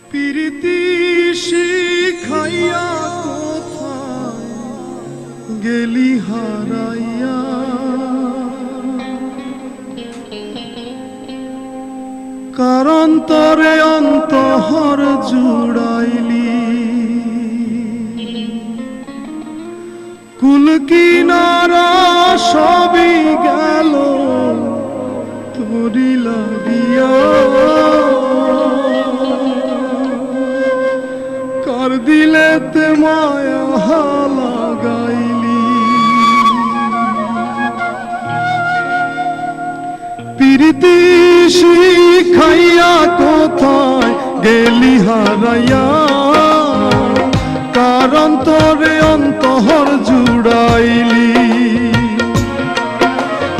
প্রীতি শিখাইয়া কোথায় গেলি হারাইয়া, কারণ তরে অন্তহর জুড়াইলি। কুল কিনারা সবই গেল তোরি লাগিয়া, কার দিলেতে মায়া লাগাইলি। প্রীতি শিখাইয়া কোথায় গেলি হারাইয়া, কারণ তোরে অন্তহর জুড়াইলি।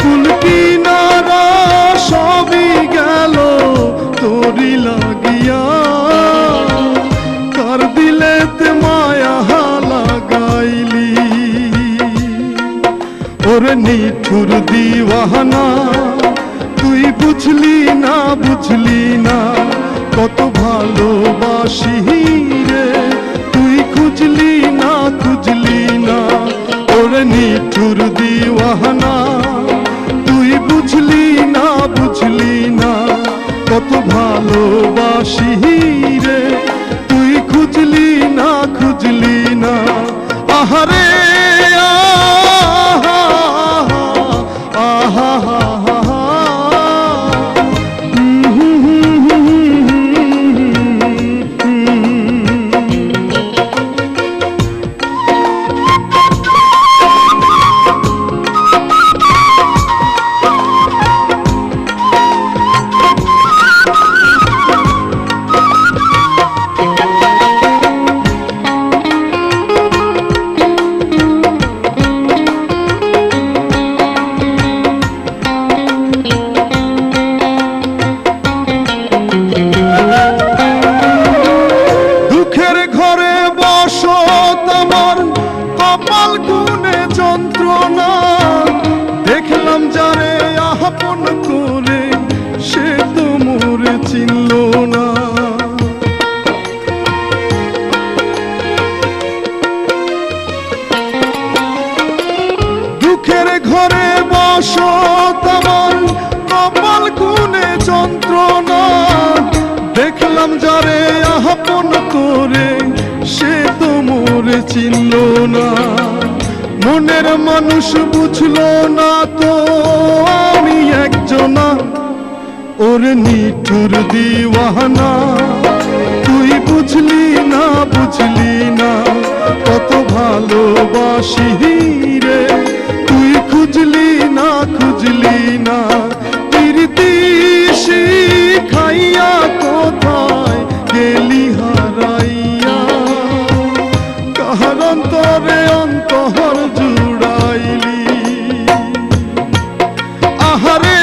কুল কিনারা সবই গেল তোরি লাগিয়া, কার দিলেতে মায়া লাগাইলি। ওরে নিঠুর দিওয়ানা তুই বুঝলি না, বুঝলি না কত ভালোবাসি রে, তুই খুঁজলি না, খুঁজলি না। ওরে নিঠুর দিওয়ানা তুই বুঝলি না, বুঝলি না কত ভালোবাসি রে, তুই খুঁজলি না, খুঁজলি না। আহারে আহা আহা কপাল গুনে যন্ত্রণা, দেখলাম যারে আপন করে সে তো মোরে চিনল না। দুঃখের ঘরে বসত আমার কপাল গুনে যন্ত্রণা, দেখলাম যারে আপন করে সে তো মোরে চিনল না। মনের মানুষ বুঝলো না তো আমি একজনা, ওরে নিঠুর দিওয়ানা তুই বুঝলি না, বুঝলি না কত ভালোবাসি রে, তুই খুঁজলি না, খুঁজলি না। প্রীতি শিখাইয়া কোথায় গেলি হারাইয়া, কার অন্তরে অন্তহর জুড়াইলি। আহারে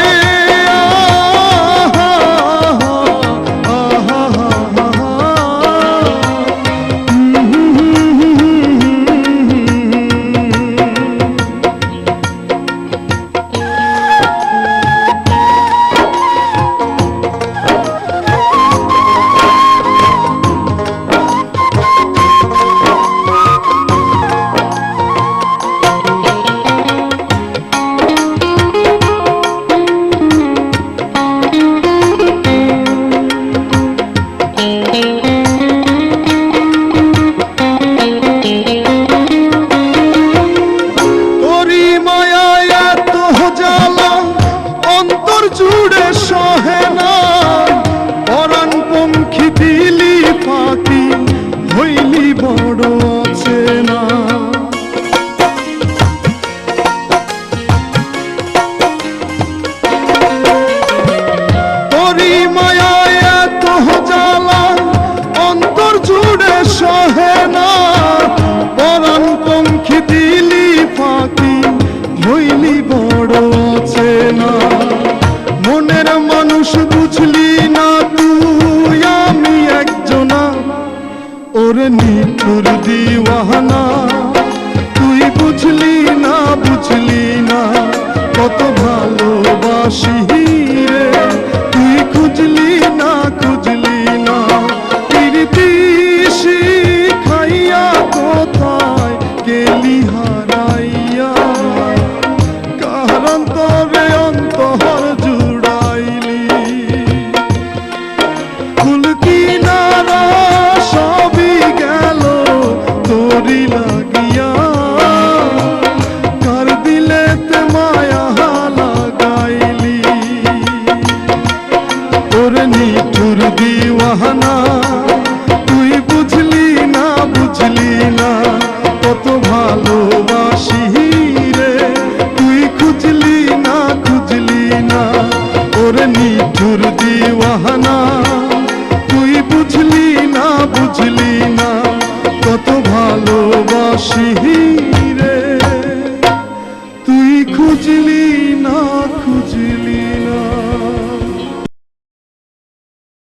জুড়ে সহে না, পরাণ পঙ্খী দিলি পাখি হইলি বড় আছে না। তোরি মায়ায় এত জ্বালা অন্তর জুড়ে সহে না, পরাণ পঙ্খী দিলি পাখি হইলি বড় আছে না। মনের মানুষ বুঝলি না তুই আমি একজনা, ওরে নিঠুর দিওয়ানা তুই বুঝলি না, বুঝলি না কত ভালোবাসি রে, তুই খুঁজলি না, খুঁজলি নিঠুর দিওয়ানা, তুই বুঝলি না কত ভালো